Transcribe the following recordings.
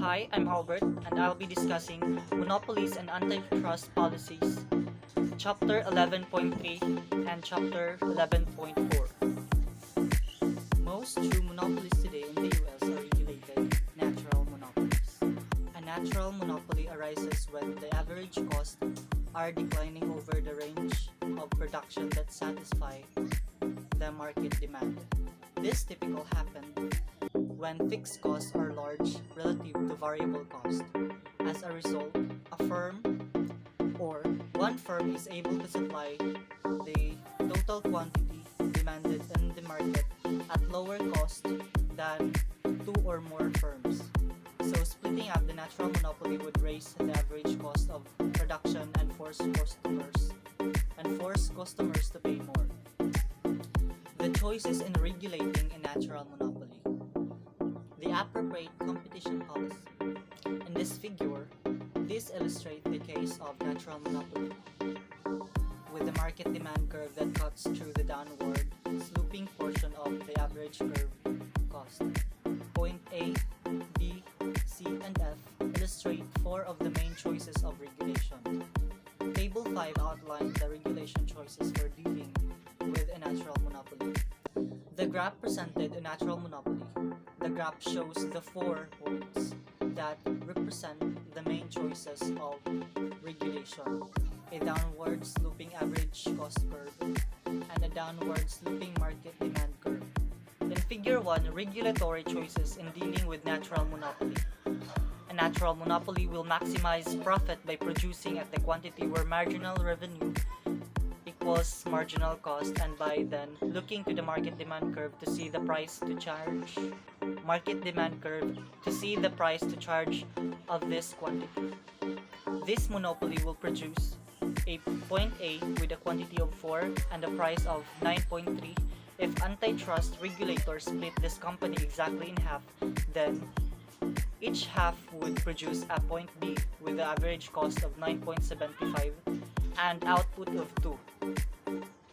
Hi, I'm Albert, and I'll be discussing monopolies and antitrust policies, Chapter 11.3 and Chapter 11.4. Most true monopolies today in the US are regulated natural monopolies. A natural monopoly arises when the average costs are declining over the range of production that satisfy the market demand. This typically happens when fixed costs are large relative to variable costs. As a result, a firm or one firm is able to supply the total quantity demanded in the market at lower cost than two or more firms. So splitting up the natural monopoly would raise the average cost of production and force customers to pay more. The choices in regulating a natural monopoly. The appropriate competition policy. In this figure, this illustrates the case of natural monopoly, with the market demand curve that cuts through the downward sloping portion of the average curve cost. Point A, B, C, and F illustrate four of the main choices of regulation. Table 5 outlines the regulation choices for dealing with a natural monopoly. The graph presented a natural monopoly. The graph shows the 4 points that represent the main choices of regulation: a downward sloping average cost curve and a downward sloping market demand curve. In Figure 1, regulatory choices in dealing with natural monopoly. A natural monopoly will maximize profit by producing at the quantity where marginal revenue equals marginal cost, and by then looking to the market demand curve to see the price to charge of this quantity. This monopoly will produce a point A with a quantity of 4 and a price of 9.3. If antitrust regulators split this company exactly in half, then each half would produce a point B with the average cost of 9.75 and output of 2.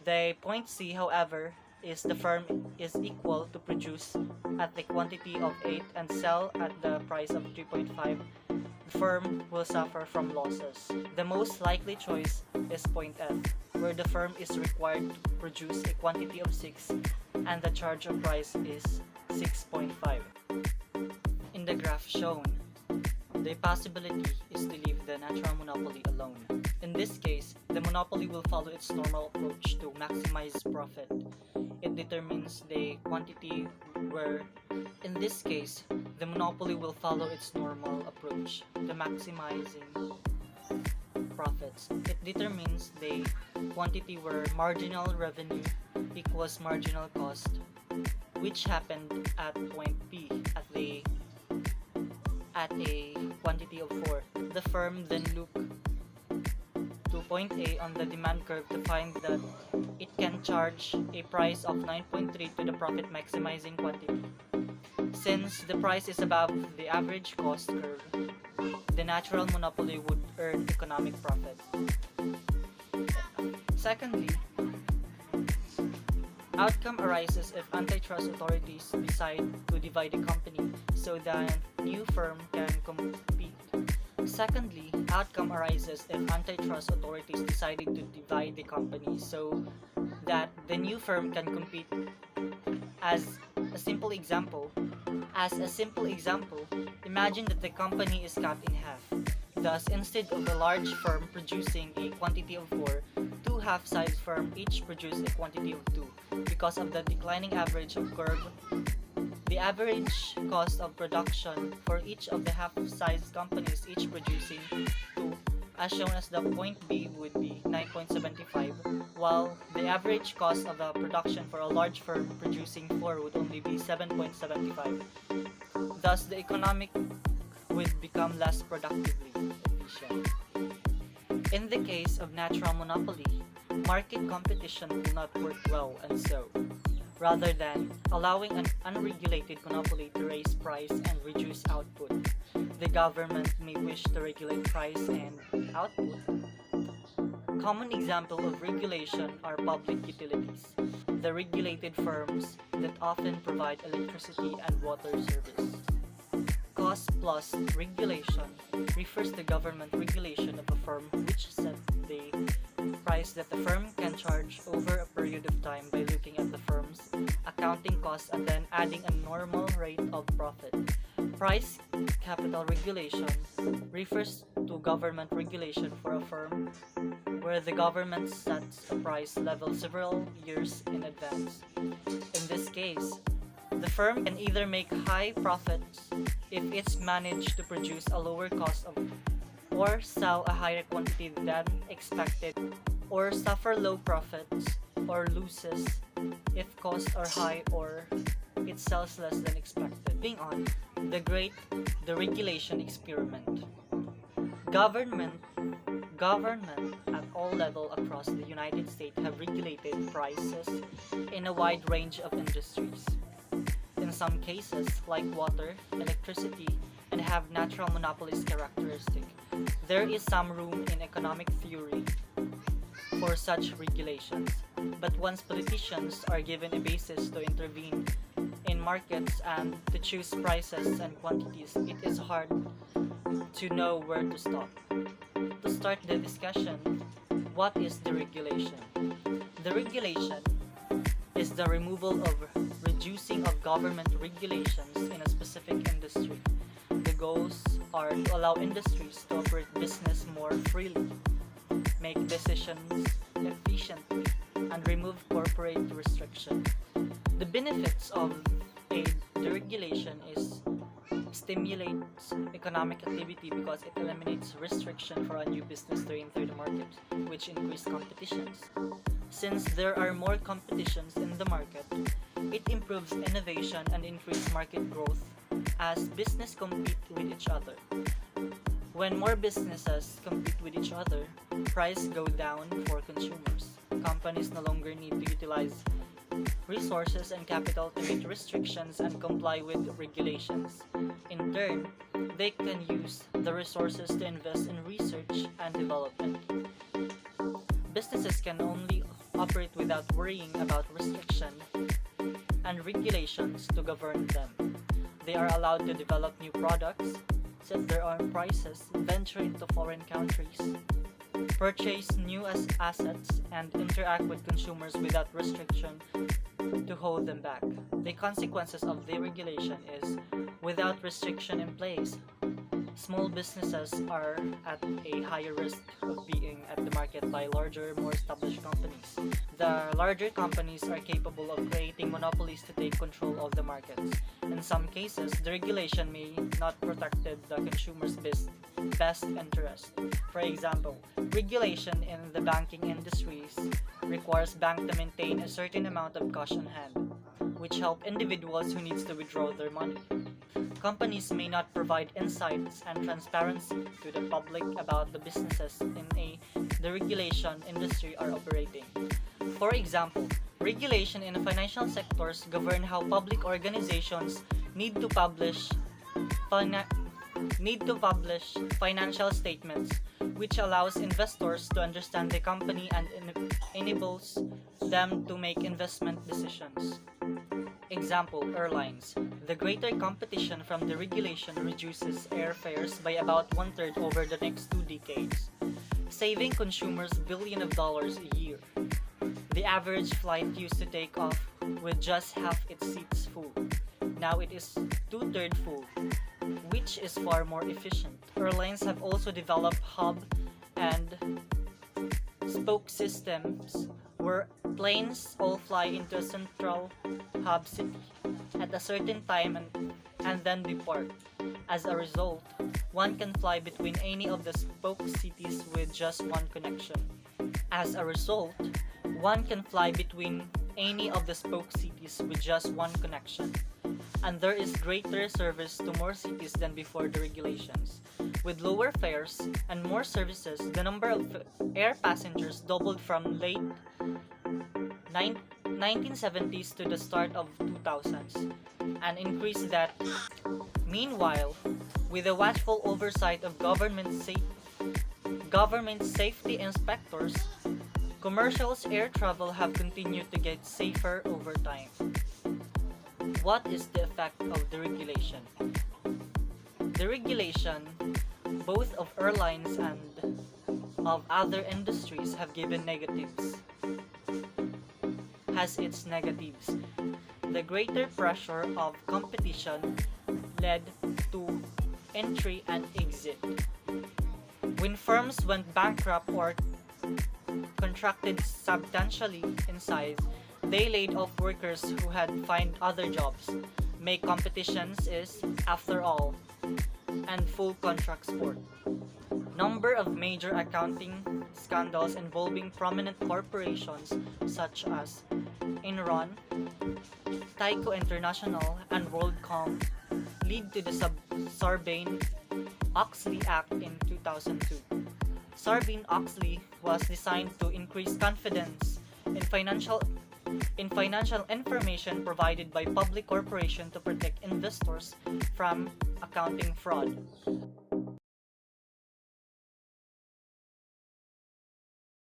The point C, however, is the firm is equal to produce at the quantity of 8 and sell at the price of 3.5. The firm will suffer from losses. The most likely choice is point F, where the firm is required to produce a quantity of 6 and the charge of price is 6.5. In the graph shown, the possibility is to leave the natural monopoly alone. In this case, the monopoly will follow its normal approach to maximize profit. It determines the quantity where, in this case, the monopoly will follow its normal approach to maximizing profits. It determines the quantity where marginal revenue equals marginal cost, which happened at point P at a quantity of 4. The firm then look to point A on the demand curve to find that it can charge a price of 9.3 to the profit maximizing quantity. Since the price is above the average cost curve, the natural monopoly would earn economic profit. Secondly, outcome arises if antitrust authorities decide to divide the company so that new firm can compete. Secondly, outcome arises if antitrust authorities decided to divide the company so that the new firm can compete. As a simple example, imagine that the company is cut in half. Thus, instead of a large firm producing a quantity of 4, two half-sized firms each produce a quantity of 2. Because of the declining average of curve, the average cost of production for each of the half-sized companies each producing 2, as shown as the point B, would be 9.75, while the average cost of the production for a large firm producing 4 would only be 7.75. Thus, the economic would become less productively efficient. In the case of natural monopoly, market competition will not work well, and so, rather than allowing an unregulated monopoly to raise price and reduce output, the government may wish to regulate price and output. Common examples of regulation are public utilities, the regulated firms that often provide electricity and water service. Cost plus regulation refers to government regulation of a firm which set the price that the firm can charge over a period of time by looking at the firm's accounting costs and then adding a normal rate of profit. Price capital regulation refers to government regulation for a firm where the government sets a price level several years in advance. In this case, the firm can either make high profits if it's managed to produce a lower cost of or sell a higher quantity than expected, or suffer low profits or losses if costs are high or it sells less than expected. Moving on, the regulation experiment. Government at all levels across the United States have regulated prices in a wide range of industries. In some cases, like water, electricity, and have natural monopolist characteristic, there is some room in economic theory for such regulations. But once politicians are given a basis to intervene in markets and to choose prices and quantities, it is hard to know where to stop. To start the discussion, what is deregulation? Deregulation is the removal of reducing of government regulations in a specific industry. The goals are to allow industries to operate business more freely, make decisions efficiently, and remove corporate restriction. The benefits of a deregulation is stimulates economic activity because it eliminates restriction for a new business to enter the market, which increase competitions. Since there are more competitions in the market, it improves innovation and increases market growth as business compete with each other. When more businesses compete with each other, price go down for consumers. Companies no longer need to utilize resources and capital to meet restrictions and comply with regulations. In turn, they can use the resources to invest in research and development. Businesses can only operate without worrying about restriction and regulations to govern them. They are allowed to develop new products, set their own prices, venture into foreign countries, purchase new assets, and interact with consumers without restriction to hold them back. The consequences of deregulation is, without restriction in place, small businesses are at a higher risk of being at the market by larger, more established companies. The larger companies are capable of creating monopolies to take control of the markets. In some cases, the regulation may not protect the consumer's best interest. For example, regulation in the banking industries requires banks to maintain a certain amount of cash on hand, which help individuals who needs to withdraw their money. Companies may not provide insights and transparency to the public about the businesses in the regulation industry are operating. For example, regulation in the financial sectors govern how public organizations need to publish financial statements, which allows investors to understand the company and enables them to make investment decisions. Example, airlines. The greater competition from the regulation reduces airfares by about one-third over the next 2 decades, saving consumers billions of dollars a year. The average flight used to take off with just half its seats full. Now it is 2/3 full, which is far more efficient. Airlines have also developed hub and spoke systems where planes all fly into a central hub city at a certain time and then depart. As a result, one can fly between any of the spoke cities with just one connection. As a result, one can fly between any of the spoke cities with just one connection. And there is greater service to more cities than before the regulations. With lower fares and more services, the number of air passengers doubled from late 1970s to the start of 2000s, an increase that, meanwhile, with the watchful oversight of government safety inspectors, commercial air travel have continued to get safer over time. What is the effect of deregulation? The regulation, both of airlines and of other industries, has its negatives. The greater pressure of competition led to entry and exit. When firms went bankrupt or contracted substantially in size, they laid off workers who had found other jobs. Make competitions is, after all, and full contract sport. Number of major accounting scandals involving prominent corporations such as Enron, Tyco International, and WorldCom lead to the Sarbanes-Oxley Act in 2002. Sarbanes-Oxley was designed to increase confidence in financial information provided by public corporations to protect investors from accounting fraud.